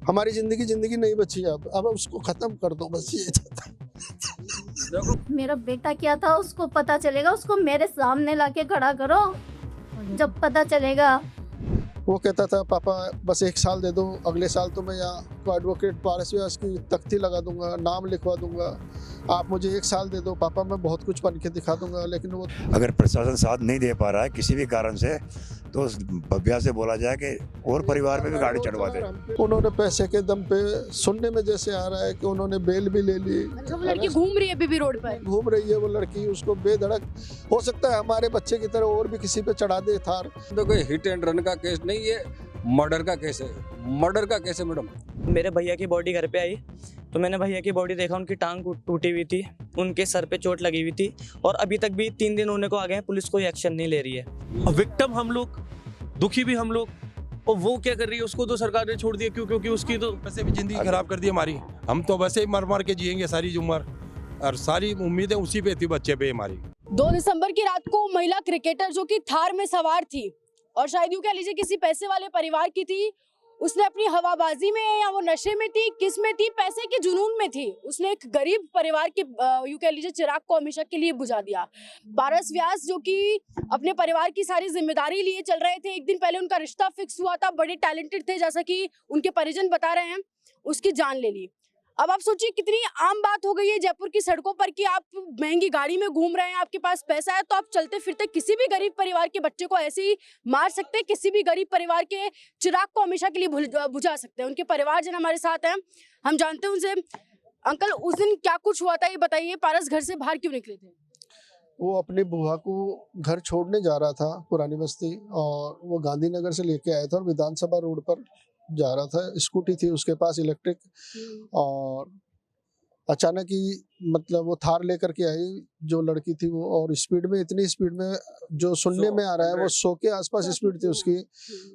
हमारी जिंदगी नहीं बची। अब उसको खत्म कर दो, बस ये चाहता हूं। मेरा बेटा क्या था उसको पता चलेगा, उसको मेरे सामने लाके खड़ा करो, जब पता चलेगा। वो कहता था पापा बस 1 साल दे दो, अगले साल तो मैं यहाँ को एडवोकेट पारस व्यास की तख्ती लगा दूंगा, नाम लिखवा दूंगा। आप मुझे 1 साल दे दो पापा, मैं बहुत कुछ बन के दिखा दूंगा। लेकिन वो अगर प्रशासन साथ नहीं दे पा रहा है किसी भी कारण से, तो भव्या से बोला जाए कि और परिवार में भी गाड़ी चढ़वा दे। उन्होंने पैसे के दम पे, सुनने में जैसे आ रहा है कि उन्होंने बेल भी ले ली। अच्छा, वो लड़की घूम रही है अभी भी रोड पर? घूम रही है वो लड़की, उसको बेधड़क हो सकता है हमारे बच्चे की तरह और भी किसी पे चढ़ा दे थार। तो कोई हिट एंड रन का केस नहीं, ये मर्डर का केस है। मर्डर का केस है मैडम। मेरे भैया की बॉडी घर पे आई तो मैंने भैया की बॉडी देखा, उनकी टांग टूटी हुई थी, उनके सर पे चोट लगी हुई थी और अभी तक भी 3 दिन होने को आ गए हैं, पुलिस कोई एक्शन नहीं ले रही है। विक्टिम हम लोग, दुखी भी हम लोग, और वो क्या कर रही है उसको तो सरकार ने छोड़ दिया। क्यों? क्योंकि उसकी तो वैसे भी जिंदगी खराब कर दी हमारी। हम तो वैसे ही मर मर के जिएंगे सारी उम्र, और सारी उम्मीदें उसी पे थी, बच्चे पे हमारी। 2 दिसंबर की रात को महिला क्रिकेटर जो कि थार में सवार थी और शायद यूं कह लीजिए किसी पैसे वाले परिवार की थी, उसने अपनी हवाबाजी में या वो नशे में थी, किस में थी, पैसे के जुनून में थी, उसने एक गरीब परिवार के यूं कह लीजिए चिराग को हमेशा के लिए बुझा दिया। पारस व्यास जो कि अपने परिवार की सारी जिम्मेदारी लिए चल रहे थे, एक दिन पहले उनका रिश्ता फिक्स हुआ था, बड़े टैलेंटेड थे जैसा कि उनके परिजन बता रहे हैं, उसकी जान ले ली। अब आप सोचिए कितनी आम बात हो गई है जयपुर की सड़कों पर कि आप महंगी गाड़ी में घूम रहे हैं, आपके पास पैसा है तो आप चलते फिरते किसी भी गरीब परिवार के बच्चे को ऐसे ही मार सकते हैं, किसी भी गरीब परिवार के चिराग को हमेशा के लिए बुझा सकते हैं। उनके परिवारजन हमारे साथ हैं, हम जानते हैं उनसे। अंकल, उस दिन क्या कुछ हुआ था ये बताइए, पारस घर से बाहर क्यों निकले थे? वो अपनी बुआ को घर छोड़ने जा रहा था पुरानी बस्ती, और वो गांधीनगर से लेके आया था और विधानसभा रोड पर जा रहा था। स्कूटी थी उसके पास इलेक्ट्रिक, और अचानक ही मतलब वो थार लेकर के आई जो लड़की थी वो, और स्पीड में, इतनी स्पीड में जो सुनने में आ रहा है वो 100 के आसपास स्पीड थी उसकी।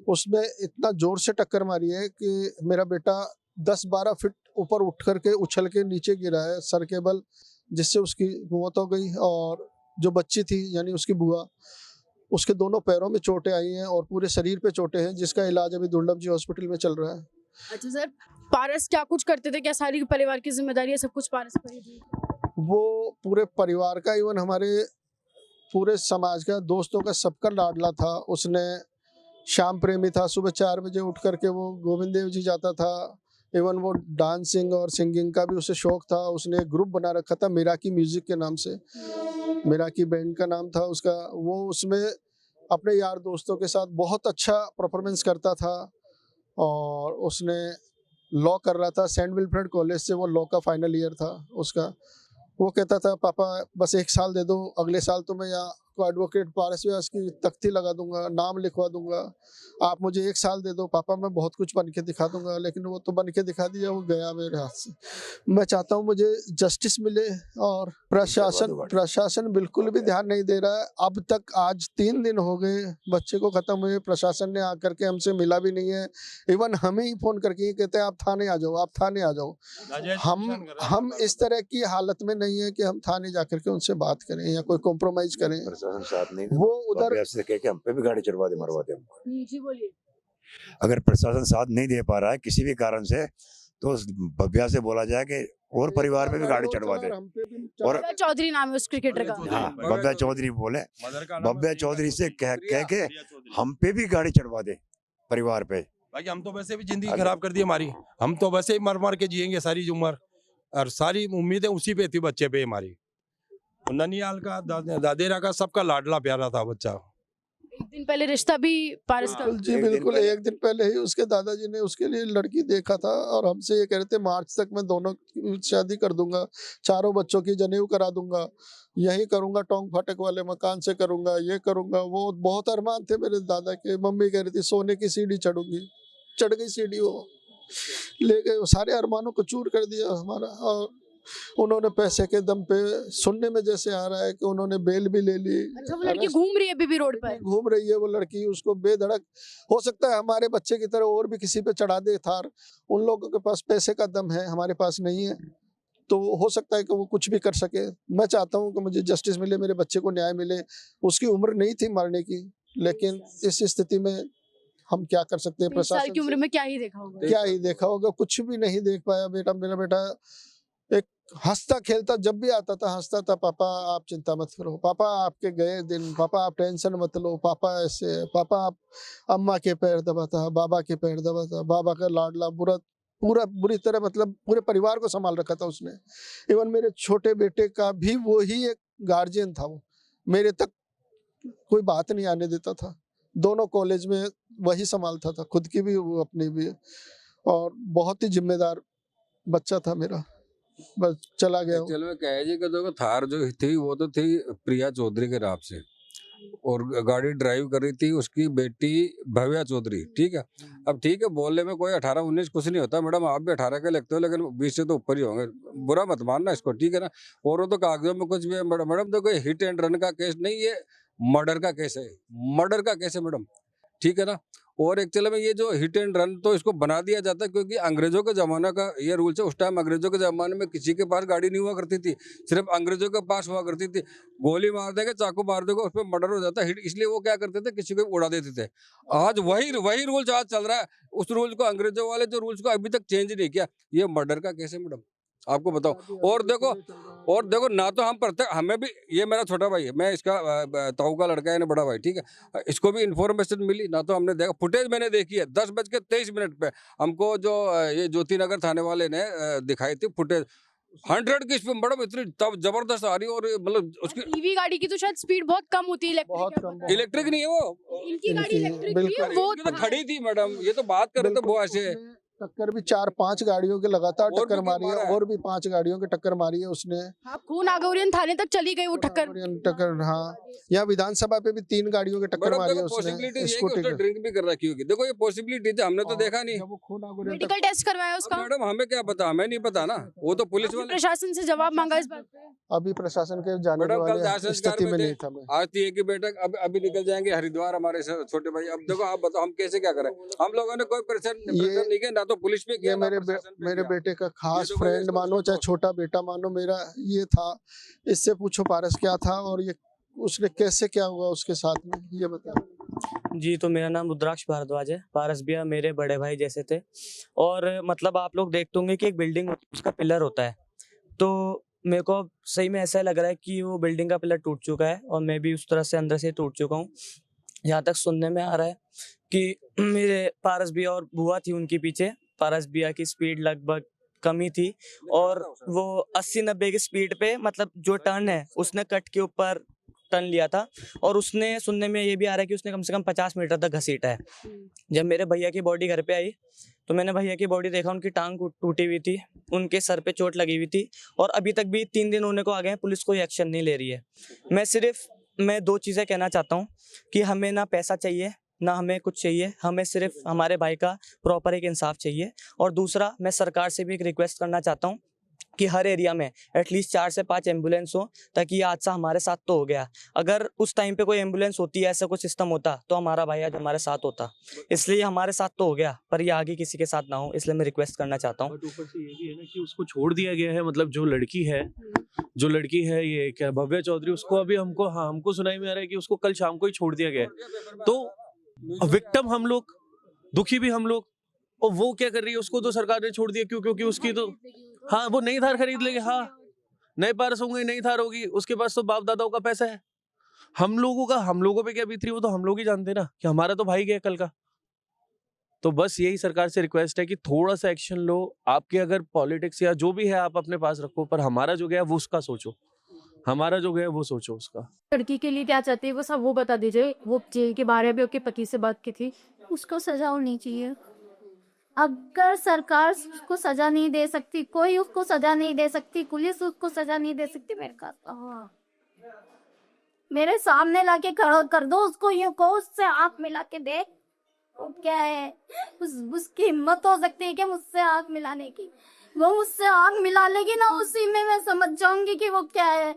उसमें इतना जोर से टक्कर मारी है कि मेरा बेटा 10-12 फीट ऊपर उठ करके उछल के नीचे गिरा है सर के बल, जिससे उसकी मौत हो गई। और जो बच्ची थी यानी उसकी बुआ, उसके दोनों पैरों में चोटें आई हैं और पूरे शरीर पे चोटें हैं, जिसका इलाज अभी दुर्लभ जी हॉस्पिटल में चल रहा है। अच्छा सर, पारस क्या कुछ करते थे? क्या सारी परिवार की जिम्मेदारी है, सब कुछ पारस पर ही थी? वो पूरे परिवार का, इवन हमारे पूरे समाज का, दोस्तों का, सबका लाडला था। उसने शाम प्रेमी था, सुबह 4 बजे उठ करके वो गोविंद देव जी जाता था। इवन वो डांसिंग और सिंगिंग का भी उसे शौक था। उसने एक ग्रुप बना रखा था मिराकी म्यूजिक के नाम से, मिराकी बैंड का नाम था उसका। वो उसमें अपने यार दोस्तों के साथ बहुत अच्छा परफॉर्मेंस करता था, और उसने लॉ कर रहा था सेंट विल्फ्रेड कॉलेज से, वो लॉ का फाइनल ईयर था उसका। वो कहता था पापा बस 1 साल दे दो, अगले साल तो मैं यहाँ को एडवोकेट पारस व्यास की तख्ती लगा दूंगा, नाम लिखवा दूंगा। आप मुझे 1 साल दे दो पापा, मैं बहुत कुछ बन के दिखा दूंगा। लेकिन वो तो बन के दिखा दिया, वो गया मेरे हाथ से। मैं चाहता हूँ मुझे जस्टिस मिले, और प्रशासन बिल्कुल भी ध्यान नहीं दे रहा है। अब तक आज 3 दिन हो गए बच्चे को खत्म हुए, प्रशासन ने आकर के हमसे मिला भी नहीं है। इवन हमें ही फोन करके कहते हैं आप थाने आ जाओ, आप थाने आ जाओ। हम इस तरह की हालत में नहीं है कि हम थाने जाकर के उनसे बात करें या कोई कॉम्प्रोमाइज करें। प्रशासन साथ नहीं, वो उधर से कह के हम पे भी गाड़ी चढ़वा दे, मरवा दे हमको। जी बोलिए। अगर प्रशासन साथ नहीं दे पा रहा है किसी भी कारण से, तो भव्या से बोला जाए कि और परिवार में भी गाड़ी चढ़वा दे। और भव्या चौधरी नाम है उस क्रिकेटर का। हाँ, भव्या चौधरी बोले, भव्या चौधरी से कह के हम पे भी गाड़ी चढ़वा दे परिवार पे। बाकी हम तो वैसे भी जिंदगी खराब कर दी हमारी। हम तो वैसे ही मर मर के जिएंगे सारी उम्र, और सारी उम्मीदें उसी पे थी, बच्चे पे हमारी। ननियाल का, दादेरा का, सबका लाडला प्यारा था बच्चा। एक दिन पहले रिश्ता भी पारस का। जी बिल्कुल, एक दिन पहले ही उसके दादाजी ने उसके लिए लड़की देखा था, और हमसे ये कह रहे थे मार्च तक मैं दोनों की शादी कर दूंगा, 4 बच्चों की जनेऊ करा दूंगा, यही करूंगा, टोंक फाटक वाले मकान से करूंगा, ये करूंगा वो। बहुत अरमान थे मेरे दादा के। मम्मी कह रही थी सोने की सीढ़ी चढ़ूंगी, चढ़ गई सीढ़ी, वो ले गए, सारे अरमानों को चूर कर दिया हमारा। और उन्होंने पैसे के दम पे, सुनने में जैसे आ रहा है कि उन्होंने बेल भी ले ली। अच्छा, वो लड़की घूम रही है अभी भी रोड पर? घूम रही है वो लड़की, उसको बेधड़क हो सकता है हमारे बच्चे की तरह और भी किसी पे चढ़ा दे थार। उन लोगों के पास पैसे का दम है, हमारे पास नहीं है, तो हो सकता है कि वो कुछ भी कर सके। मैं चाहता हूँ कि मुझे जस्टिस मिले, मेरे बच्चे को न्याय मिले। उसकी उम्र नहीं थी मरने की, लेकिन इस स्थिति में हम क्या कर सकते हैं 20 साल प्रशासन की उम्र से? में क्या ही देखा होगा। क्या ही देखा होगा, कुछ भी नहीं देख पाया बेटा। मेरा बेटा एक हंसता खेलता जब भी आता था हंसता था, पापा आप चिंता मत करो, पापा आपके गए दिन, पापा आप टेंशन मत लो, पापा ऐसे, पापा आप अम्मा के पैर दबाता, बाबा के पैर दबाता, बाबा का लाडला पूरा बुरी तरह, मतलब पूरे परिवार को संभाल रखा था उसने। इवन मेरे छोटे बेटे का भी वो ही एक गार्जियन था, वो मेरे तक कोई बात नहीं आने देता था। दोनों कॉलेज में वही संभालता था, खुद की भी वो अपनी भी, और बहुत ही जिम्मेदार बच्चा था मेरा। बस चला गया वो। चलो मैं कह जी कि देखो थार जो थी वो तो थी प्रिया चौधरी के नाम से, और गाड़ी ड्राइव कर रही थी उसकी बेटी भव्या चौधरी, ठीक है। अब ठीक है, बोलने में कोई 18-19 कुछ नहीं होता मैडम, आप भी 18 के लगते हो, लेकिन 20 से तो ऊपर ही होंगे, बुरा मत मानना इसको, ठीक है ना। और वो तो कागजों में कुछ भी है मैडम। मैडम देखो ये हिट एंड रन का केस नहीं, ये मर्डर का केस है, मर्डर का केस है मैडम, ठीक है ना। और एक्चुअली में ये जो हिट एंड रन तो इसको बना दिया जाता है क्योंकि अंग्रेजों के ज़माना का ये रूल्स है। उस टाइम अंग्रेजों के ज़माने में किसी के पास गाड़ी नहीं हुआ करती थी, सिर्फ अंग्रेजों के पास हुआ करती थी। गोली मार देगा, चाकू मार देगा, उस पर मर्डर हो जाता है, हिट। इसलिए वो क्या करते थे, किसी को उड़ा देते थे। आज वही रूल्स आज चल रहा है, उस रूल्स को अंग्रेजों वाले जो रूल्स को अभी तक चेंज नहीं किया। ये मर्डर का केस है मैडम, आपको बताओ। और देखो ना तो हम प्रत्येक, हमें भी, ये मेरा छोटा भाई है, मैं इसका ताऊ का लड़का है ना, बड़ा भाई, ठीक है। इसको भी इन्फॉर्मेशन मिली ना, तो हमने देखा, फुटेज मैंने देखी है 10:23 पे हमको जो ये ज्योति नगर थाने वाले ने दिखाई थी फुटेज। 100 की स्पीड मैडम इतनी तब जबरदस्त आ रही है, और मतलब उसकी ईवी गाड़ी की तो शायद स्पीड बहुत कम होती है, बहुत इलेक्ट्रिक कम, इलेक्ट्रिक नहीं है वो, इनकी गाड़ी इनकी, इलेक्ट्रिक थी, बिल्कुल। वो इनकी तो खड़ी थी मैडम, ये तो बात कर रहे थे वो ऐसे। उसने टक्कर भी 4-5 गाड़ियों के लगातार और भी टक्कर मारी मारा है, है। और भी 5 गाड़ियों की टक्कर मारी है उसने। हाँ, खून आगौरियन थाने तक चली गई वो टक्कर। टक्कर, हाँ। यहाँ विधानसभा पे भी 3 गाड़ियों की टक्कर मैडम मारी है देखो पॉसिबिलिटी उसने, ये कि स्कूटी उसने के। ड्रिंक भी कर रखी होगी, देखो ये पॉसिबिलिटी थी, हमने तो देखा नहीं। जब वो खून आगुरे मेडिकल टेस्ट करवाया अब उसका, मैडम हमें क्या पता, हमें नहीं पता ना, वो तो पुलिस वाले। प्रशासन से जवाब मांगा इस बात पे। अभी प्रशासन के जाने मैडम कल दाह वाले संस्कार स्थिति में में थे, नहीं था मैं। आज थी एक ही बैठक, अभी निकल जाएंगे हरिद्वार हमारे छोटे भाई। अब देखो आप बताओ हम कैसे क्या करें, हम लोगों ने कोई प्रेशर नहीं किया, ना तो पुलिस पे किया, ये ना प्रशासन पे मेरे किया। बेटे का खास ये तो फ्रेंड इसको मानो, चाहे सोचो। छोटा बेटा मानो, मेरा ये था। इससे पूछो पारस क्या था, और ये उसने कैसे क्या हुआ उसके साथ में, ये बता। जी, तो मेरा नाम रुद्राक्ष भारद्वाज है। पारस भैया मेरे बड़े भाई जैसे थे। और मतलब आप लोग देखते होंगे कि एक बिल्डिंग उसका पिलर होता है, तो मेरे को सही में ऐसा लग रहा है कि वो बिल्डिंग का पिलर टूट चुका है, और मैं भी उस तरह से अंदर से टूट चुका हूँ। यहाँ तक सुनने में आ रहा है कि मेरे पारस भैया और बुआ थी उनके पीछे। पारस भैया की स्पीड लगभग कम ही थी, और वो 80-90 की स्पीड पे, मतलब जो टर्न है उसने कट के ऊपर टर्न लिया था, और उसने, सुनने में ये भी आ रहा है कि उसने कम से कम 50 मीटर तक घसीटा है। जब मेरे भैया की बॉडी घर पे आई तो मैंने भैया की बॉडी देखा, उनकी टांग टूटी हुई थी, उनके सर पे चोट लगी हुई थी, और अभी तक भी 3 दिन होने को आ गए हैं, पुलिस कोई एक्शन नहीं ले रही है। मैं 2 चीज़ें कहना चाहता हूँ कि हमें ना पैसा चाहिए, ना हमें कुछ चाहिए, हमें सिर्फ हमारे भाई का प्रॉपर एक इंसाफ चाहिए। और दूसरा, मैं सरकार से भी एक रिक्वेस्ट करना चाहता हूँ कि हर एरिया में एटलीस्ट 4 से 5 एम्बुलेंस हो, ताकि ये हादसा हमारे साथ तो हो गया, अगर उस टाइम पे कोई एम्बुलेंस होती है, ऐसा कुछ सिस्टम होता, तो हमारा भाई आज हमारे साथ होता। इसलिए हमारे साथ तो हो गया, पर ये आगे किसी के साथ ना हो, इसलिए मैं रिक्वेस्ट करना चाहता हूँ। बट ऊपर से ये भी है ना कि उसको छोड़ दिया गया है, मतलब जो लड़की है ये क्या भव्या चौधरी, उसको अभी हमको सुनाई में आ रहा है कि उसको कल शाम को ही छोड़ दिया गया है। तो विक्टिम हम लोग, दुखी भी हम लोग, और वो क्या कर रही है, उसको तो सरकार ने छोड़ दिया। क्यों? क्योंकि उसकी तो, हाँ, वो नई थार खरीद लेगी, हाँ, नए पारस होंगे, नई थार होगी, उसके पास तो बाप दादाओं का पैसा है। हम लोगों पे क्या बीत रही है वो तो हम लोग ही जानते हैं ना, कि हमारा तो भाई गया कल का। तो बस यही सरकार से रिक्वेस्ट है कि थोड़ा सा एक्शन लो। आपके अगर पॉलिटिक्स या जो भी है आप अपने पास रखो, पर हमारा जो गया वो उसका सोचो, हमारा जो गया वो सोचो उसका। लड़की के लिए क्या चाहती है वो सब वो बता दीजिए। वो जेल के बारे में उसके पति से बात की थी, उसको सजा होनी चाहिए। अगर सरकार उसको सजा नहीं दे सकती, कोई उसको सजा नहीं दे सकती, पुलिस उसको सजा नहीं दे सकती, मेरे सामने लाके खड़ा कर दो उसको, ये को उससे आंख मिला के दे। वो क्या है, उसकी हिम्मत हो सकती है कि मुझसे आंख मिलाने की, वो मुझसे आंख मिला लेगी ना, उसी में मैं समझ जाऊंगी कि वो क्या है।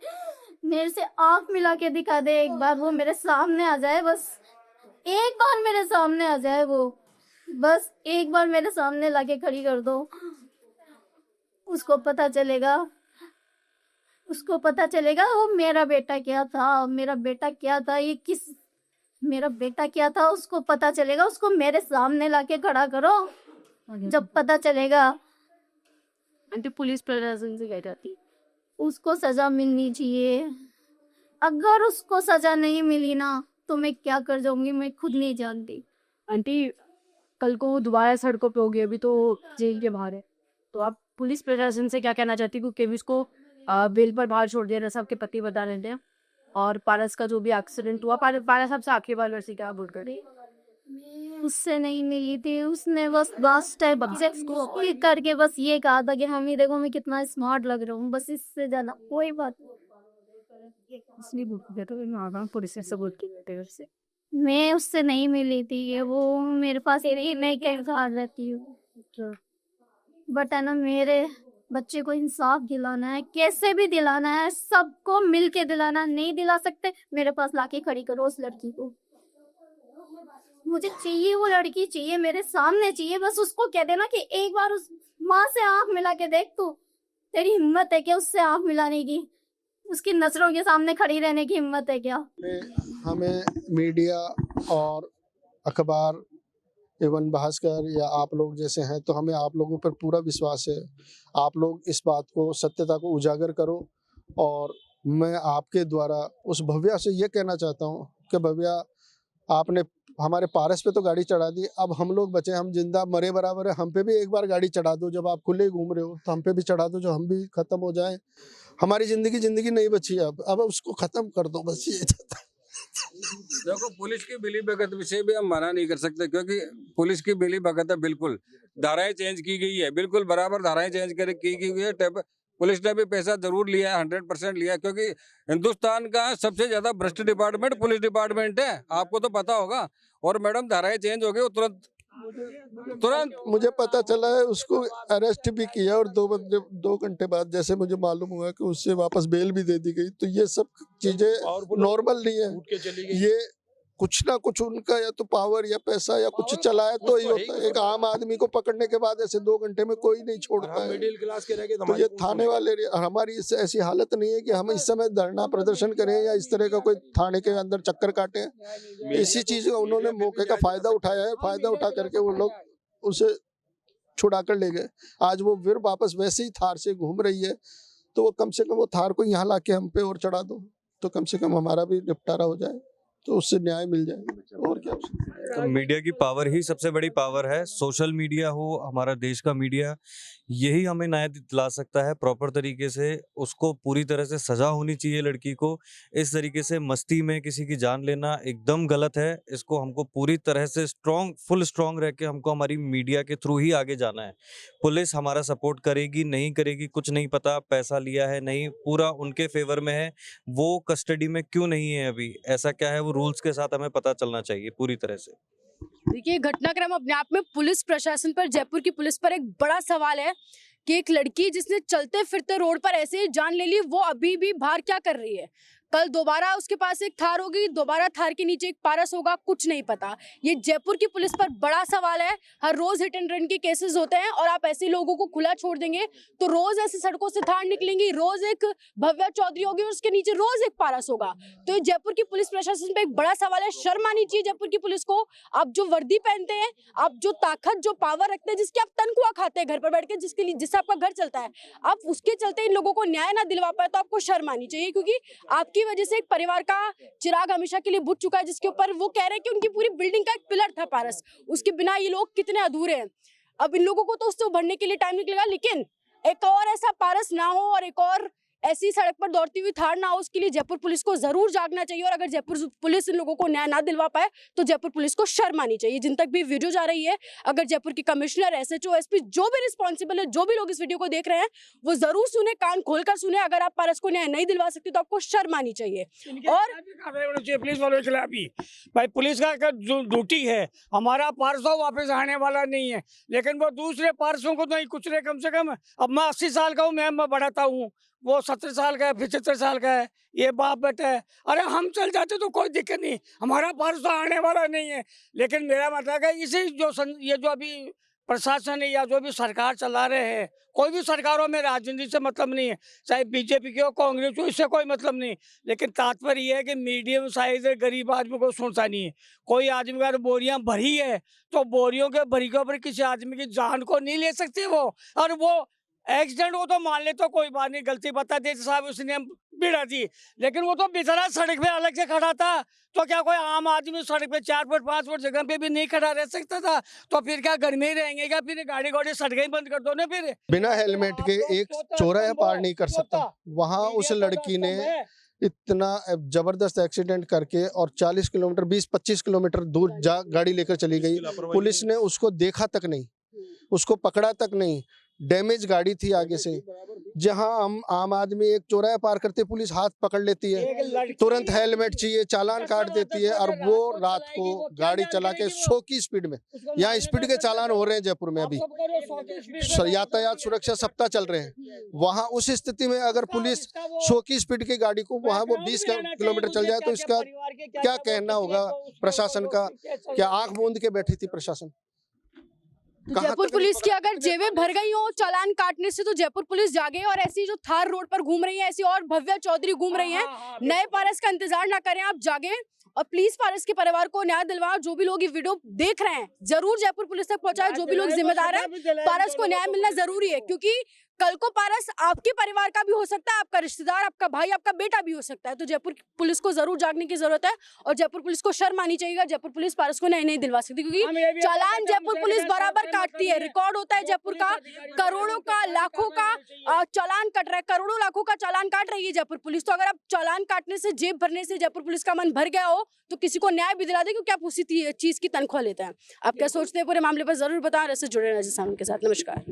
मेरे से आंख मिला के दिखा दे एक बार, वो मेरे सामने आ जाए, बस एक बार मेरे सामने आ जाए वो, बस एक बार मेरे सामने लाके खड़ी कर दो। उसको पता चलेगा वो मेरा बेटा क्या था, ये मेरा बेटा क्या था उसको पता चलेगा, उसको मेरे सामने लाके खड़ा करो, जब पता चलेगा। आंटी पुलिस प्रशासन से कह जाती उसको सजा मिलनी चाहिए। अगर उसको सजा नहीं मिली ना तो मैं क्या कर जाऊंगी मैं खुद नहीं जानती। आंटी कल को वो दोबारा सड़कों पे होगी, अभी तो जेल के बाहर है, तो आप पुलिस प्रशासन से क्या कहना चाहती, क्योंकि अभी उसको बेल पर बाहर छोड़ दिया, रसा के पति बता रहे थे, और पारस का जो भी एक्सीडेंट हुआ, पारस साहब से आखिरी बार वैसे क्या बोल रही? उससे नहीं मिली थी, उसने बस लास्ट टाइम को करके बस ये कहा था कि हम ही देखो मैं कितना स्मार्ट लग रहा हूँ, बस इससे ज्यादा कोई बात नहीं। पुलिस से बोल के मैं उससे नहीं मिली थी, ये वो मेरे पास ही मैं क्या रहती हूँ, बट है ना मेरे बच्चे को इंसाफ दिलाना है, कैसे भी दिलाना है, सबको मिल के दिलाना। नहीं दिला सकते मेरे पास लाके खड़ी करो उस लड़की को, मुझे चाहिए वो लड़की चाहिए, मेरे सामने चाहिए। बस उसको कह देना कि एक बार उस माँ से आंख मिला के देख, तू तेरी हिम्मत है क्या उससे आंख मिलाने की, उसकी नजरों के सामने खड़ी रहने की हिम्मत है क्या? हमें मीडिया और अखबार एवं भास्कर या आप लोग जैसे हैं तो हमें आप लोगों पर पूरा विश्वास है। आप लोग इस बात को, सत्यता को उजागर करो। और मैं आपके द्वारा उस भव्या से ये कहना चाहता हूँ कि भव्या, आपने हमारे पारस पे तो गाड़ी चढ़ा दी, अब हम लोग बचे, हम जिंदा मरे बराबर है, हम पे भी एक बार गाड़ी चढ़ा दो। जब आप खुले घूम रहे हो तो हम पे भी चढ़ा दो, जो हम भी खत्म हो जाए। हमारी जिंदगी नहीं बची अब उसको खत्म कर दो, बस ये चाहता हूं। देखो, पुलिस की बिली भगत से भी हम मना नहीं कर सकते, क्योंकि पुलिस की बिली भगत है, बिल्कुल धाराएं चेंज की गई है, बिल्कुल बराबर धाराएं चेंज की गई है। पुलिस ने भी पैसा जरूर लिया है, 100% लिया है, क्योंकि हिंदुस्तान का सबसे ज्यादा भ्रष्ट डिपार्टमेंट पुलिस डिपार्टमेंट है, आपको तो पता होगा। और मैडम धाराएं चेंज हो गई, वो तुरंत मुझे पता चला है उसको अरेस्ट भी किया, और 2 घंटे बाद जैसे मुझे मालूम हुआ कि उससे वापस बेल भी दे दी गई। तो ये सब चीजें नॉर्मल नहीं है, ये कुछ ना कुछ उनका या तो पावर या पैसा या कुछ चला है तो ही होता है। एक आम आदमी को पकड़ने के बाद ऐसे 2 घंटे में कोई नहीं छोड़ता है। मिडिल क्लास के रह गए तो ये थाने वाले, हमारी ऐसी हालत नहीं है कि हम इस समय धरना प्रदर्शन करें या इस तरह का कोई थाने के अंदर चक्कर काटे। इसी चीज का उन्होंने मौके का फायदा उठाया है, फायदा उठा करके वो लोग उसे छुड़ा कर ले गए। आज वो फिर वापस वैसे ही थार से घूम रही है, तो वो कम से कम वो थार को यहाँ लाके हम पे और चढ़ा दो, तो कम से कम हमारा भी निपटारा हो जाए, तो उससे न्याय मिल जाए। और क्या तो मीडिया की पावर ही सबसे बड़ी पावर है। सोशल मीडिया हो, हमारा देश का मीडिया, यही हमें न्याय दिला सकता है प्रॉपर तरीके से। उसको पूरी तरह से सजा होनी चाहिए लड़की को। इस तरीके से मस्ती में किसी की जान लेना एकदम गलत है। इसको हमको पूरी तरह से फुल स्ट्रॉन्ग रह के हमको हमारी मीडिया के थ्रू ही आगे जाना है। पुलिस हमारा सपोर्ट करेगी नहीं करेगी कुछ नहीं पता, पैसा लिया है नहीं, पूरा उनके फेवर में है। वो कस्टडी में क्यों नहीं है अभी, ऐसा क्या है, वो रूल्स के साथ हमें पता चलना चाहिए पूरी तरह से। देखिए, घटनाक्रम अपने आप में पुलिस प्रशासन पर, जयपुर की पुलिस पर एक बड़ा सवाल है कि एक लड़की जिसने चलते फिरते रोड पर ऐसे ही जान ले ली, वो अभी भी बाहर क्या कर रही है। कल दोबारा उसके पास एक थार होगी, दोबारा थार के नीचे एक पारस होगा, कुछ नहीं पता। ये जयपुर की पुलिस पर बड़ा सवाल है। हर रोज हिट एंड रन के केसेस होते हैं, और आप ऐसे लोगों को खुला छोड़ देंगे तो रोज ऐसे सड़कों से थार निकलेंगी, रोज एक भव्या चौधरी होगी और उसके नीचे रोज एक पारस होगा। तो ये जयपुर की पुलिस प्रशासन पे एक बड़ा सवाल है। शर्म आनी चाहिए जयपुर की पुलिस को। आप जो वर्दी पहनते हैं, आप जो ताकत, जो पावर रखते हैं, जिसकी आप तनख्वाह खाते हैं घर पर बैठ के, जिससे आपका घर चलता है, आप उसके चलते इन लोगों को न्याय ना दिलवा पाए तो आपको शर्म आनी चाहिए। क्योंकि आपकी वजह से एक परिवार का चिराग हमेशा के लिए बुझ चुका है, जिसके ऊपर वो कह रहे हैं कि उनकी पूरी बिल्डिंग का एक पिलर था पारस, उसके बिना ये लोग कितने अधूरे हैं। अब इन लोगों को तो उससे उभरने के लिए टाइम निकलेगा, लेकिन एक और ऐसा पारस ना हो और एक और ऐसी सड़क पर दौड़ती हुई थार ना हो, उसके लिए जयपुर पुलिस को जरूर जागना चाहिए। और अगर जयपुर पुलिस इन लोगों को न्याय ना दिलवा पाए तो जयपुर पुलिस को शर्म आनी चाहिए। जिन तक भी वीडियो जा रही है, अगर जयपुर की कमिश्नर, SHO, SP जो भी रिस्पॉन्सिबल है, जो भी लोग इस वीडियो को देख रहे हैं, वो जरूर सुने, कान खोलकर सुने। अगर आप पारस को न्याय नहीं दिलवा सकते तो आपको शर्म आनी चाहिए। और पुलिस वालों के खिलाफ ही, भाई पुलिस का ड्यूटी है, हमारा पारसों वापस आने वाला नहीं है, लेकिन वो दूसरे पारसों को नहीं कुछ रहे। कम से कम अब मैं 80 साल का हूँ, मैं बढ़ाता हूँ, वो 70 साल का है, 75 साल का है, ये बाप बेटा है। अरे हम चल जाते तो कोई दिक्कत नहीं, हमारा पारस तो आने वाला नहीं है। लेकिन मेरा मतलब है इसी ये जो अभी प्रशासन या जो भी सरकार चला रहे हैं, कोई भी सरकारों में राजनीति से मतलब नहीं है, चाहे बीजेपी की हो कांग्रेस हो, इससे कोई मतलब नहीं। लेकिन तात्पर्य ये है कि मीडियम साइज गरीब आदमी को सोचता नहीं है। कोई आदमी अगर बोरियां भरी है तो बोरियों के भरी के ऊपर किसी आदमी की जान को नहीं ले सकते वो। और वो एक्सीडेंट हो तो मान ले तो कोई बात नहीं, गलती बता दे साहब उसने बिड़ा दी, लेकिन वो तो बेचारा सड़क पे अलग से खड़ा था। तो क्या कोई आम आदमी सड़क पे 4 फुट 5 फुट जगह पे भी नहीं खड़ा रह सकता था? तो फिर क्या घर में ही रहेंगे क्या? फिर गाड़ी घोड़े सड़कें ही बंद कर दो ना फिर। बिना हेलमेट के एक चौराहा पार नहीं कर सकता। वहां उस लड़की ने इतना जबरदस्त एक्सीडेंट करके और 40 किलोमीटर 20-25 किलोमीटर दूर गाड़ी लेकर चली गई। पुलिस ने उसको देखा तक नहीं, उसको पकड़ा तक नहीं। डैमेज गाड़ी थी आगे से। जहां हम आम आदमी एक चौराहा पार करते पुलिस हाथ पकड़ लेती है, तुरंत हेलमेट चाहिए, चालान काट देती है। और वो रात को गाड़ी चला के 100 की स्पीड में, यहाँ स्पीड के चालान हो रहे हैं जयपुर में। अभी यातायात सुरक्षा सप्ताह चल रहे हैं, वहां उस स्थिति में अगर पुलिस 100 की स्पीड की गाड़ी को वहां वो 20 किलोमीटर चल जाए तो इसका क्या कहना होगा प्रशासन का? क्या आंख मूंद के बैठी थी प्रशासन? जयपुर पुलिस की अगर जेबें भर गई हो चालान काटने से तो जयपुर पुलिस जागे, और ऐसी जो थार रोड पर घूम रही है ऐसी और भव्या चौधरी घूम रही हैं, नए पारस का इंतजार ना करें, आप जागे और प्लीज पारस के परिवार को न्याय दिलवाओ। जो भी लोग ये वीडियो देख रहे हैं जरूर जयपुर पुलिस तक पहुंचाए। जो भी लोग जिम्मेदार हैं, पारस को न्याय मिलना जरूरी है, क्योंकि कल को पारस आपके परिवार का भी हो सकता है, आपका रिश्तेदार, आपका भाई, आपका बेटा भी हो सकता है। तो जयपुर पुलिस को जरूर जागने की जरूरत है और जयपुर पुलिस को शर्म आनी चाहिए। जयपुर पुलिस पारस को न्याय नहीं दिलवा सकती, क्योंकि चालान जयपुर पुलिस बराबर काटती है। रिकॉर्ड होता है जयपुर का, करोड़ों का, लाखों का चालान कट रहा है, करोड़ों लाखों का चालान काट रही है जयपुर पुलिस। तो अगर आप चालान काटने से, जेब भरने से जयपुर पुलिस का मन भर गया हो तो किसी को न्याय भी दिला दे, क्योंकि आप उसी चीज की तनख्वाह लेते हैं। आप क्या सोचते हैं पूरे मामले पर जरूर बताएं। ऐसे जुड़े रहें सामने के साथ। नमस्कार।